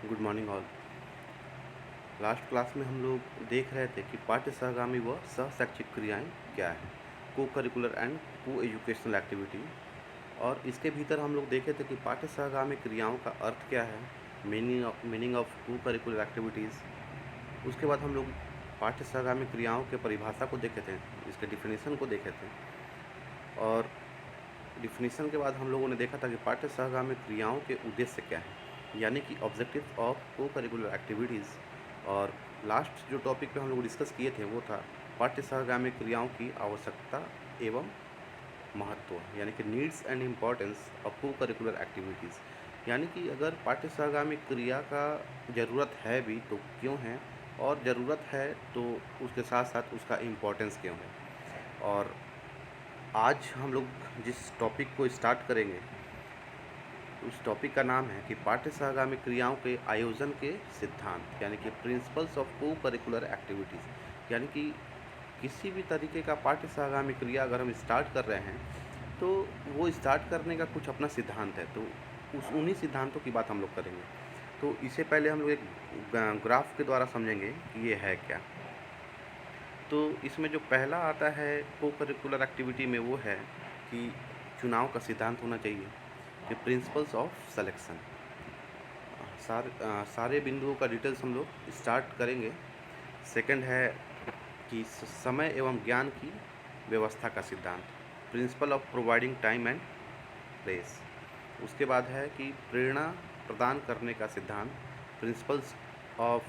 Good morning all. Last class में हम लोग देख रहे थे कि पाठ्य सहगामी व सह शैक्षिक क्रियाएं क्या है, को करिकुलर एंड को एजुकेशनल एक्टिविटी। और इसके भीतर हम लोग देखे थे कि पाठ्य सहगामी क्रियाओं का अर्थ क्या है, मीनिंग ऑफ को करिकुलर एक्टिविटीज़। उसके बाद हम लोग पाठ्य सहगामी क्रियाओं के परिभाषा को देखे थे, इसके डिफिनीसन को देखे थे। और डिफिनीसन के बाद हम लोगों ने देखा था कि पाठ्य सहगामी क्रियाओं के उद्देश्य क्या है, यानी कि ऑब्जेक्टिव ऑफ को करिकुलर एक्टिविटीज़। और लास्ट जो टॉपिक पे हम लोग डिस्कस किए थे वो था पाठ्य सहगामी क्रियाओं की आवश्यकता एवं महत्व, यानी कि नीड्स एंड इम्पॉर्टेंस ऑफ को करिकुलर एक्टिविटीज़। यानी कि अगर पाठ्य सहगामी क्रिया का ज़रूरत है भी तो क्यों है, और ज़रूरत है तो उसके साथ साथ उसका इम्पोर्टेंस क्यों है। और आज हम लोग जिस टॉपिक को स्टार्ट करेंगे उस टॉपिक का नाम है कि पाठ्य सहगामी क्रियाओं के आयोजन के सिद्धांत, यानी कि प्रिंसिपल्स ऑफ को करिकुलर एक्टिविटीज़। यानी कि किसी भी तरीके का पाठ्य सहगामी क्रिया अगर हम स्टार्ट कर रहे हैं तो वो स्टार्ट करने का कुछ अपना सिद्धांत है, तो उन्हीं सिद्धांतों की बात हम लोग करेंगे। तो इससे पहले हम लोग एक ग्राफ के द्वारा समझेंगे कि ये है क्या। तो इसमें जो पहला आता है को करिकुलर एक्टिविटी में वो है कि चुनाव का सिद्धांत होना चाहिए, कि प्रिंसिपल्स ऑफ सिलेक्शन। सारे बिंदुओं का डिटेल्स हम लोग स्टार्ट करेंगे। सेकंड है कि समय एवं ज्ञान की व्यवस्था का सिद्धांत, principle of providing time and place. उसके बाद है कि प्रेरणा प्रदान करने का सिद्धांत, प्रिंसिपल्स ऑफ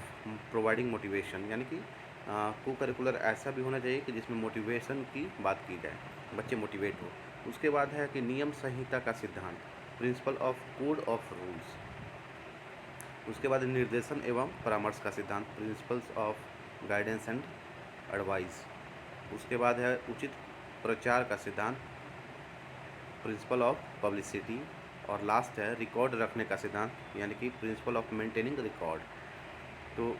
प्रोवाइडिंग मोटिवेशन। यानी कि को करिकुलर ऐसा भी होना चाहिए कि जिसमें मोटिवेशन की बात की जाए, बच्चे मोटिवेट हो। उसके बाद है कि नियम संहिता का सिद्धांत, principle of code of rules. उसके बाद निर्देशन एवं परामर्श का सिद्धांत, principles of guidance and advice. उसके बाद है उचित प्रचार का सिद्धांत, प्रिंसिपल ऑफ पब्लिसिटी। और लास्ट है रिकॉर्ड रखने का सिद्धांत, यानी कि प्रिंसिपल ऑफ मेंटेनिंग रिकॉर्ड। तो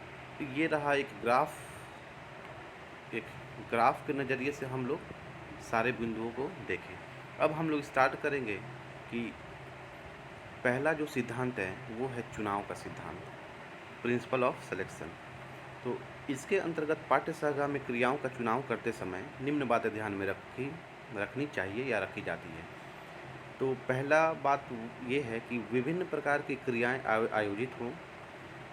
ये रहा एक ग्राफ के नज़रिए से हम लोग सारे बिंदुओं को देखें। अब हम लोग स्टार्ट करेंगे कि पहला जो सिद्धांत है वो है चुनाव का सिद्धांत, प्रिंसिपल ऑफ सिलेक्शन। तो इसके अंतर्गत पाठ्य सहगामी क्रियाओं का चुनाव करते समय निम्न बातें ध्यान में रखनी चाहिए या रखी जाती है। तो पहला बात ये है कि विभिन्न प्रकार की क्रियाएं आयोजित हों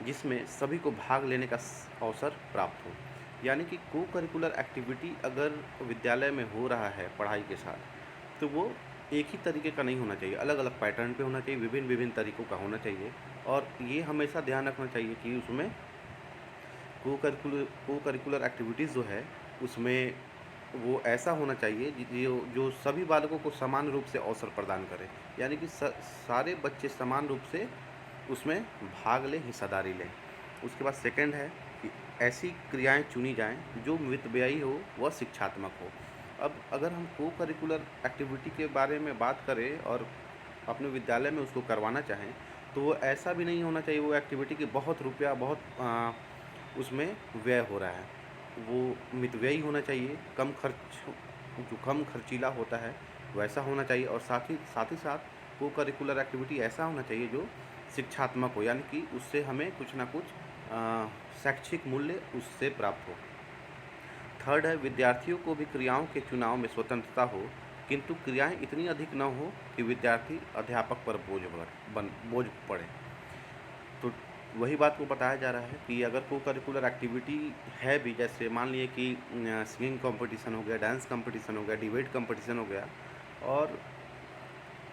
जिसमें सभी को भाग लेने का अवसर प्राप्त हो। यानी कि को करिकुलर एक्टिविटी अगर विद्यालय में हो रहा है पढ़ाई के साथ, तो वो एक ही तरीके का नहीं होना चाहिए, अलग अलग पैटर्न पे होना चाहिए, विभिन्न विभिन्न तरीक़ों का होना चाहिए। और ये हमेशा ध्यान रखना चाहिए कि उसमें को करिकुलर एक्टिविटीज़ जो है उसमें वो ऐसा होना चाहिए जो सभी बालकों को समान रूप से अवसर प्रदान करे, यानी कि सारे बच्चे समान रूप से उसमें भाग लें, हिस्सेदारी लें। उसके बाद सेकंड है कि ऐसी क्रियाएं चुनी जाएं जो मितव्ययी हो व शिक्षात्मक हो। अब अगर हम को करिकुलर एक्टिविटी के बारे में बात करें और अपने विद्यालय में उसको करवाना चाहें तो वो ऐसा भी नहीं होना चाहिए वो एक्टिविटी की बहुत रुपया उसमें व्यय हो रहा है। वो मितव्ययी होना चाहिए, कम खर्चीला होता है वैसा होना चाहिए। और साथ ही साथ को करिकुलर एक्टिविटी ऐसा होना चाहिए जो शिक्षात्मक हो, यानी कि उससे हमें कुछ ना कुछ शैक्षिक मूल्य उससे प्राप्त हो। थर्ड है विद्यार्थियों को भी क्रियाओं के चुनाव में स्वतंत्रता हो, किंतु क्रियाएं इतनी अधिक न हो कि विद्यार्थी अध्यापक पर बोझ पड़े। तो वही बात को बताया जा रहा है कि अगर को करिकुलर एक्टिविटी है भी, जैसे मान लिए कि सिंगिंग कंपटीशन हो गया, डांस कंपटीशन हो गया, डिबेट कंपटीशन हो गया, और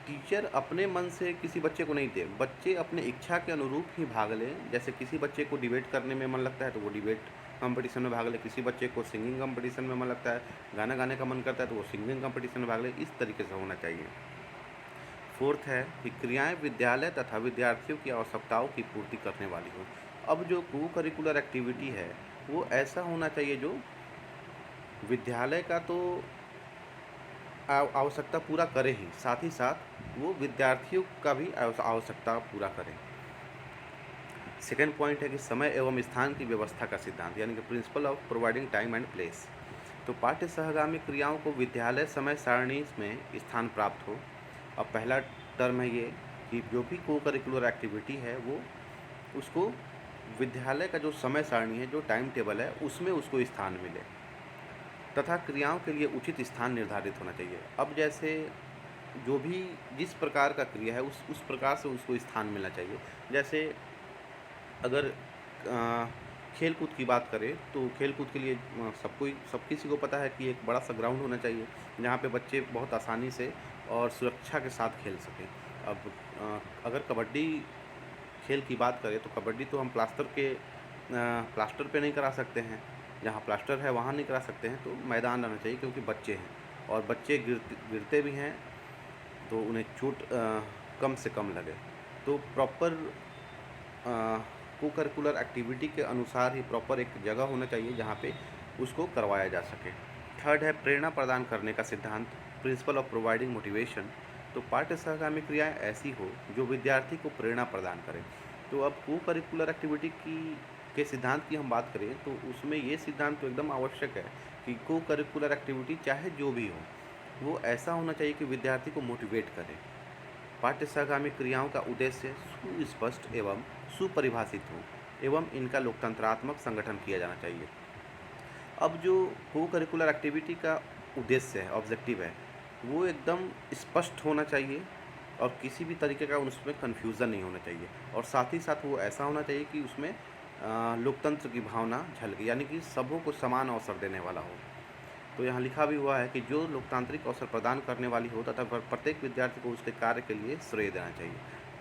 टीचर अपने मन से किसी बच्चे को नहीं दे, बच्चे अपने इच्छा के अनुरूप ही भाग लें। जैसे किसी बच्चे को डिबेट करने में मन लगता है तो वो डिबेट कंपटीशन में भाग ले, किसी बच्चे को सिंगिंग कंपटीशन में मन लगता है, गाना गाने का मन करता है तो वो सिंगिंग कंपटीशन में भाग ले। इस तरीके से होना चाहिए। फोर्थ है कि क्रियाएं विद्यालय तथा विद्यार्थियों की आवश्यकताओं की पूर्ति करने वाली हो। अब जो को करिकुलर एक्टिविटी है वो ऐसा होना चाहिए जो विद्यालय का तो आवश्यकता पूरा करे ही, साथ ही साथ वो विद्यार्थियों का भी आवश्यकता पूरा करे। सेकेंड पॉइंट है कि समय एवं स्थान की व्यवस्था का सिद्धांत, यानी कि principle of providing time and place. तो पाठ्य सहगामी क्रियाओं को विद्यालय समय सारणी में स्थान प्राप्त हो। अब पहला टर्म है ये कि जो भी को करिकुलर एक्टिविटी है वो उसको विद्यालय का जो समय सारणी है, जो टाइम टेबल है, उसमें उसको स्थान मिले तथा क्रियाओं के लिए उचित स्थान निर्धारित होना चाहिए। अब जैसे जो भी जिस प्रकार का क्रिया है उस प्रकार से उसको स्थान मिलना चाहिए। जैसे अगर खेल-कूद की बात करें तो खेल-कूद के लिए सब किसी को पता है कि एक बड़ा-सा ग्राउंड होना चाहिए, जहाँ पे बच्चे बहुत आसानी से और सुरक्षा के साथ खेल सकें। अब अगर कबड्डी खेल की बात करें तो कबड्डी तो हम प्लास्टर पे नहीं करा सकते हैं, जहाँ प्लास्टर है वहाँ नहीं करा सकते हैं, तो मैदान रहना चाहिए क्योंकि बच्चे हैं और बच्चे गिरते भी हैं तो उन्हें चोट कम से कम लगे। तो प्रॉपर को-करिकुलर एक्टिविटी के अनुसार ही प्रॉपर एक जगह होना चाहिए जहाँ पे उसको करवाया जा सके। थर्ड है प्रेरणा प्रदान करने का सिद्धांत, प्रिंसिपल ऑफ प्रोवाइडिंग मोटिवेशन। तो पाठ्य सहगामी क्रियाएँ ऐसी हो जो विद्यार्थी को प्रेरणा प्रदान करें। तो अब को-करिकुलर एक्टिविटी के सिद्धांत की हम बात करें तो उसमें ये सिद्धांत तो एकदम आवश्यक है कि को-करिकुलर एक्टिविटी चाहे जो भी हो, वो ऐसा होना चाहिए कि विद्यार्थी को मोटिवेट करे। पाठ्य सहगामी क्रियाओं का उद्देश्य सुस्पष्ट एवं सुपरिभाषित हो एवं इनका लोकतंत्रात्मक संगठन किया जाना चाहिए। अब जो को करिकुलर एक्टिविटी का उद्देश्य है, ऑब्जेक्टिव है, वो एकदम स्पष्ट होना चाहिए और किसी भी तरीके का उसमें कन्फ्यूज़न नहीं होना चाहिए और साथ ही साथ वो ऐसा होना चाहिए कि उसमें लोकतंत्र की भावना झलके, यानी कि सबों को समान अवसर देने वाला हो। तो यहाँ लिखा भी हुआ है कि जो लोकतांत्रिक अवसर प्रदान करने वाली हो तथा प्रत्येक विद्यार्थी को उसके कार्य के लिए श्रेय देना चाहिए।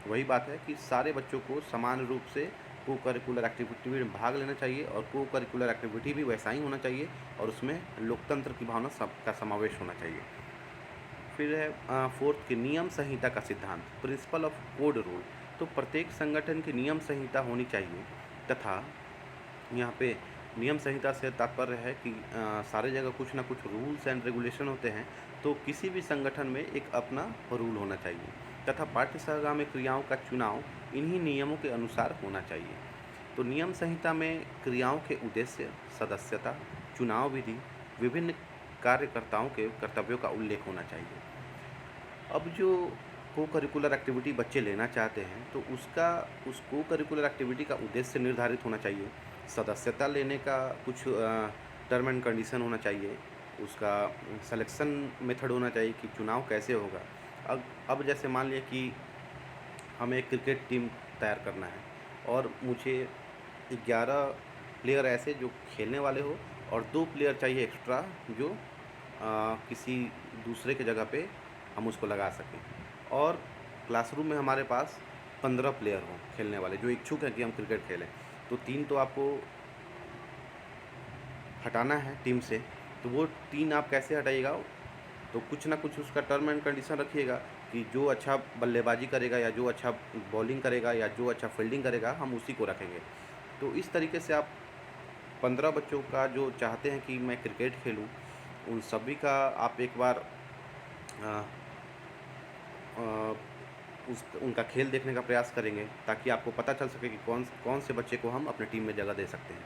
वही बात है कि सारे बच्चों को समान रूप से को करिकुलर एक्टिविटी में भाग लेना चाहिए और को करिकुलर एक्टिविटी भी वैसा ही होना चाहिए और उसमें लोकतंत्र की भावना सबका समावेश होना चाहिए। फिर है फोर्थ की नियम संहिता का सिद्धांत, प्रिंसिपल ऑफ कोड रूल। तो प्रत्येक संगठन की नियम संहिता होनी चाहिए तथा यहाँ पे नियम संहिता से तात्पर्य है कि सारे जगह कुछ ना कुछ रूल्स एंड रेगुलेशन होते हैं, तो किसी भी संगठन में एक अपना रूल होना चाहिए तथा पाठ्य सहगामी क्रियाओं का चुनाव इन्हीं नियमों के अनुसार होना चाहिए। तो नियम संहिता में क्रियाओं के उद्देश्य, सदस्यता, चुनाव विधि, विभिन्न कार्यकर्ताओं के कर्तव्यों का उल्लेख होना चाहिए। अब जो को करिकुलर एक्टिविटी बच्चे लेना चाहते हैं तो उस को करिकुलर एक्टिविटी का उद्देश्य निर्धारित होना चाहिए, सदस्यता लेने का कुछ टर्म एंड कंडीशन होना चाहिए, उसका सिलेक्शन मेथड होना चाहिए कि चुनाव कैसे होगा। अब जैसे मान लिया कि हमें एक क्रिकेट टीम तैयार करना है और मुझे 11 प्लेयर ऐसे जो खेलने वाले हो और 2 प्लेयर चाहिए एक्स्ट्रा जो किसी दूसरे की जगह पे हम उसको लगा सकें और क्लासरूम में हमारे पास 15 प्लेयर हों खेलने वाले जो इच्छुक हैं कि हम क्रिकेट खेलें। तो 3 तो आपको हटाना है टीम से, तो वो 3 आप कैसे हटाइएगा? तो कुछ ना कुछ उसका टर्म एंड कंडीशन रखिएगा कि जो अच्छा बल्लेबाजी करेगा या जो अच्छा बॉलिंग करेगा या जो अच्छा फील्डिंग करेगा, हम उसी को रखेंगे। तो इस तरीके से आप 15 बच्चों का जो चाहते हैं कि मैं क्रिकेट खेलूँ, उन सभी का आप एक बार अ अ, उनका खेल देखने का प्रयास करेंगे ताकि आपको पता चल सके कि कौन कौन से बच्चे को हम अपने टीम में जगह दे सकते हैं।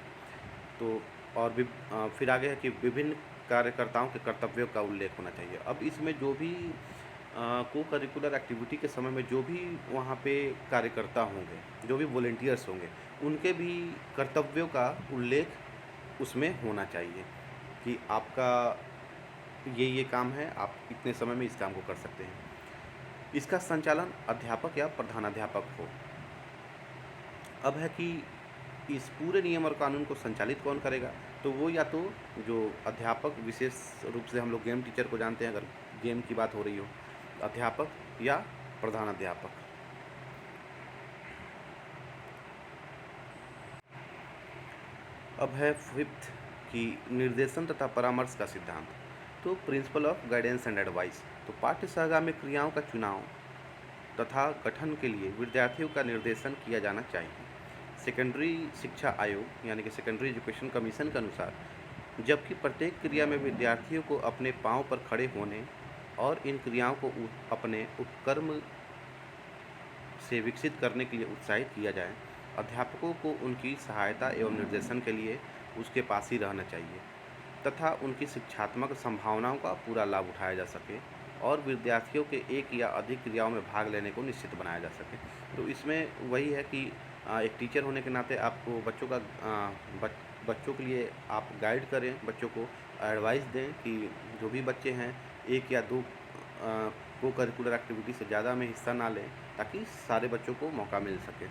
तो और भी फिर आगे है कि विभिन्न कार्यकर्ताओं के कर्तव्यों का उल्लेख होना चाहिए। अब इसमें जो भी को करिकुलर एक्टिविटी के समय में जो भी वहाँ पे कार्यकर्ता होंगे, जो भी वॉलंटियर्स होंगे, उनके भी कर्तव्यों का उल्लेख उसमें होना चाहिए कि आपका ये काम है, आप इतने समय में इस काम को कर सकते हैं। इसका संचालन अध्यापक या प्रधानाध्यापक हो। अब है कि इस पूरे नियम और कानून को संचालित कौन करेगा? तो वो या तो जो अध्यापक, विशेष रूप से हम लोग गेम टीचर को जानते हैं अगर गेम की बात हो रही हो, अध्यापक या प्रधानाध्यापक। अब है फिफ्थ कि निर्देशन तथा परामर्श का सिद्धांत, तो principle of guidance and advice. तो पाठ्य सहगामी क्रियाओं का चुनाव तथा गठन के लिए विद्यार्थियों का निर्देशन किया जाना चाहिए। सेकेंडरी शिक्षा आयोग यानी कि सेकेंडरी एजुकेशन कमीशन के अनुसार जबकि प्रत्येक क्रिया में विद्यार्थियों को अपने पांव पर खड़े होने और इन क्रियाओं को अपने उपक्रम से विकसित करने के लिए उत्साहित किया जाए, अध्यापकों को उनकी सहायता एवं निर्देशन के लिए उसके पास ही रहना चाहिए तथा उनकी शिक्षात्मक संभावनाओं का पूरा लाभ उठाया जा सके और विद्यार्थियों के एक या अधिक क्रियाओं में भाग लेने को निश्चित बनाया जा सके। तो इसमें वही है कि एक टीचर होने के नाते आपको बच्चों का बच्चों के लिए आप गाइड करें, बच्चों को एडवाइस दें कि जो भी बच्चे हैं 1 या 2 को करिकुलर एक्टिविटी से ज़्यादा में हिस्सा ना लें, ताकि सारे बच्चों को मौका मिल सके।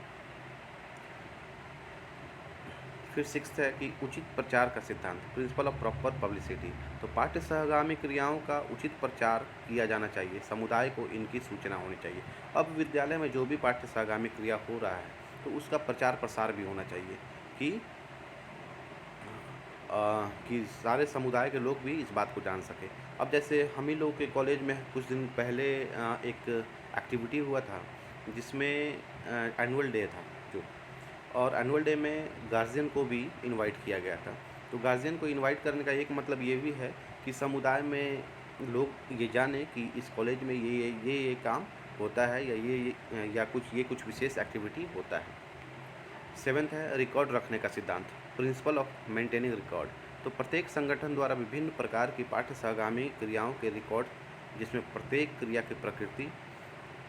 फिर 6th है कि उचित प्रचार का सिद्धांत, प्रिंसिपल ऑफ प्रॉपर पब्लिसिटी। तो पाठ्य सहगामी क्रियाओं का उचित प्रचार किया जाना चाहिए, समुदाय को इनकी सूचना होनी चाहिए। अब विद्यालय में जो भी पाठ्य सहगामी क्रिया हो रहा है तो उसका प्रचार प्रसार भी होना चाहिए कि कि सारे समुदाय के लोग भी इस बात को जान सकें। अब जैसे हम ही लोग के कॉलेज में कुछ दिन पहले एक एक्टिविटी हुआ था जिसमें एनुअल डे था जो, और एनुअल डे में गार्जियन को भी इनवाइट किया गया था। तो गार्जियन को इनवाइट करने का एक मतलब ये भी है कि समुदाय में लोग ये जानें कि इस कॉलेज में ये काम होता है, या या कुछ विशेष एक्टिविटी होता है। 7th है रिकॉर्ड रखने का सिद्धांत, प्रिंसिपल ऑफ मेंटेनिंग रिकॉर्ड। तो प्रत्येक संगठन द्वारा विभिन्न प्रकार की पाठ्य सहगामी क्रियाओं के रिकॉर्ड, जिसमें प्रत्येक क्रिया की प्रकृति,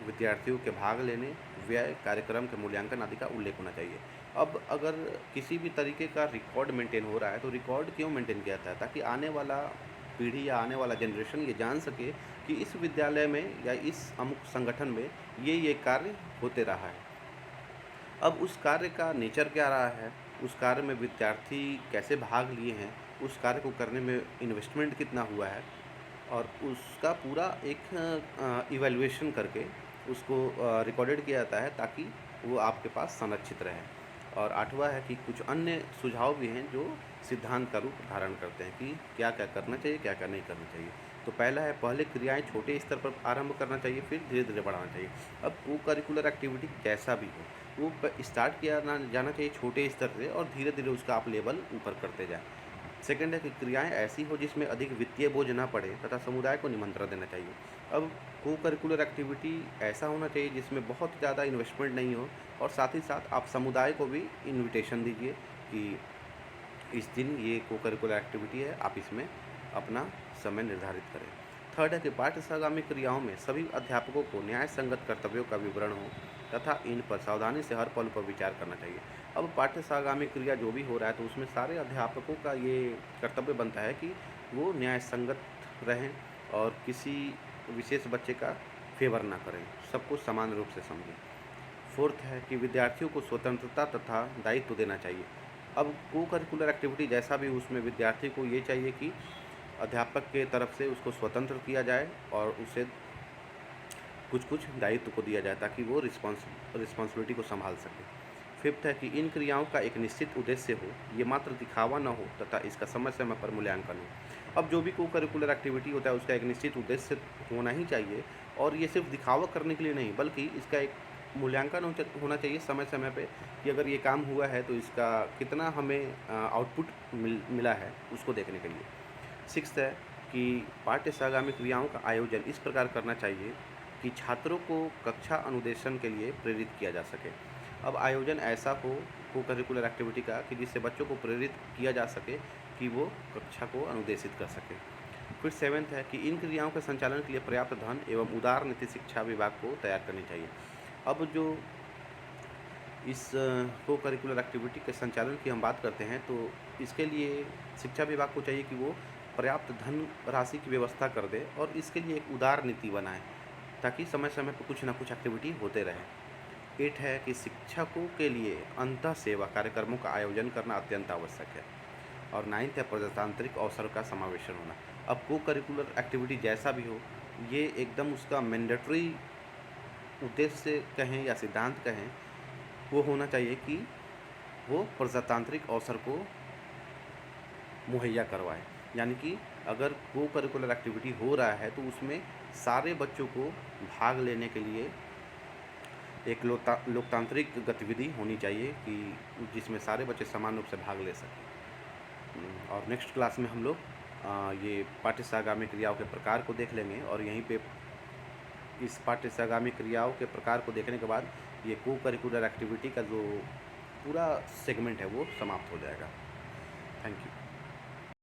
विद्यार्थियों के भाग लेने, व्यय, कार्यक्रम के मूल्यांकन आदि का उल्लेख होना चाहिए। अब अगर किसी भी तरीके का रिकॉर्ड मेंटेन हो रहा है तो रिकॉर्ड क्यों मेंटेन किया जाता है? ताकि आने वाला पीढ़ी या आने वाला जनरेशन ये जान सके कि इस विद्यालय में या इस अमुक संगठन में ये कार्य होते रहा है। अब उस कार्य का नेचर क्या रहा है, उस कार्य में विद्यार्थी कैसे भाग लिए हैं, उस कार्य को करने में इन्वेस्टमेंट कितना हुआ है, और उसका पूरा एक इवैल्यूएशन करके उसको रिकॉर्डेड किया जाता है ताकि वो आपके पास संरक्षित रहे। और 8वां है कि कुछ अन्य सुझाव भी हैं जो सिद्धांत का रूप धारण करते हैं कि क्या क्या करना चाहिए, क्या क्या नहीं करना चाहिए। तो पहला है, पहले क्रियाएं छोटे स्तर पर आरंभ करना चाहिए, फिर धीरे धीरे बढ़ाना चाहिए। अब को करिकुलर एक्टिविटी कैसा भी हो, वो स्टार्ट किया जाना चाहिए छोटे स्तर से, और धीरे धीरे उसका आप लेवल ऊपर करते जाएँ। सेकंड है कि क्रियाएं ऐसी हो जिसमें अधिक वित्तीय बोझ ना पड़े तथा समुदाय को निमंत्रण देना चाहिए। अब को करिकुलर एक्टिविटी ऐसा होना चाहिए जिसमें बहुत ज़्यादा इन्वेस्टमेंट नहीं हो, और साथ ही साथ आप समुदाय को भी इनविटेशन दीजिए कि इस दिन ये को करिकुलर एक्टिविटी है, आप इसमें अपना समय निर्धारित करें। थर्ड है कि पाठ्य सहगामी क्रियाओं में सभी अध्यापकों को न्याय संगत कर्तव्यों का विवरण हो तथा इन पर सावधानी से हर पल पर विचार करना चाहिए। अब पाठ्य सहगामी क्रिया जो भी हो रहा है तो उसमें सारे अध्यापकों का ये कर्तव्य बनता है कि वो न्याय संगत रहें और किसी विशेष बच्चे का फेवर ना करें, सबको समान रूप से समझें। फोर्थ है कि विद्यार्थियों को स्वतंत्रता तथा दायित्व देना चाहिए। अब को करिकुलर एक्टिविटी जैसा भी उसमें विद्यार्थी को ये चाहिए कि अध्यापक के तरफ से उसको स्वतंत्र किया जाए और उसे कुछ दायित्व को दिया जाए ताकि वो रिस्पॉन्सिबिलिटी को संभाल सके। फिफ्थ है कि इन क्रियाओं का एक निश्चित उद्देश्य हो, ये मात्र दिखावा न हो तथा इसका समय समय पर मूल्यांकन हो। अब जो भी को करिकुलर एक्टिविटी होता है उसका एक निश्चित उद्देश्य होना ही चाहिए, और ये सिर्फ दिखावा करने के लिए नहीं बल्कि इसका एक मूल्यांकन होना चाहिए समय समय पे कि अगर ये काम हुआ है तो इसका कितना हमें आउटपुट मिला है उसको देखने के लिए। सिक्स्थ है कि पाठ्य सहगामी क्रियाओं का आयोजन इस प्रकार करना चाहिए कि छात्रों को कक्षा अनुदेशन के लिए प्रेरित किया जा सके। अब आयोजन ऐसा हो को करिकुलर एक्टिविटी का कि जिससे बच्चों को प्रेरित किया जा सके कि वो कक्षा को अनुदेशित कर सके। फिर सेवेंथ है कि इन क्रियाओं के संचालन के लिए पर्याप्त धन एवं उदार नीति शिक्षा विभाग को तैयार करनी चाहिए। अब जो इस को करिकुलर एक्टिविटी के संचालन की हम बात करते हैं तो इसके लिए शिक्षा विभाग को चाहिए कि वो पर्याप्त धन राशि की व्यवस्था कर दे और इसके लिए एक उदार नीति बनाए ताकि समय समय पर कुछ ना कुछ एक्टिविटी होते रहे। 8 है कि शिक्षकों के लिए अंतः सेवा कार्यक्रमों का आयोजन करना अत्यंत आवश्यक है। और 9th है प्रजातांत्रिक अवसर का समावेशन होना। अब को करिकुलर एक्टिविटी जैसा भी हो, ये एकदम उसका मैंडेटरी उद्देश्य कहें या सिद्धांत कहें, वो होना चाहिए कि वो प्रजातांत्रिक अवसर को मुहैया करवाए। यानी कि अगर को करिकुलर एक्टिविटी हो रहा है तो उसमें सारे बच्चों को भाग लेने के लिए एक लोकतांत्रिक गतिविधि होनी चाहिए कि जिसमें सारे बच्चे समान रूप से भाग ले सकें। और नेक्स्ट क्लास में हम लोग ये पाठ्य सहगामी क्रियाओं के प्रकार को देख लेंगे, और यहीं पे इस पाठ्य सहगामी क्रियाओं के प्रकार को देखने के बाद ये को करिकुलर एक्टिविटी का जो पूरा सेगमेंट है वो समाप्त हो जाएगा। Thank you.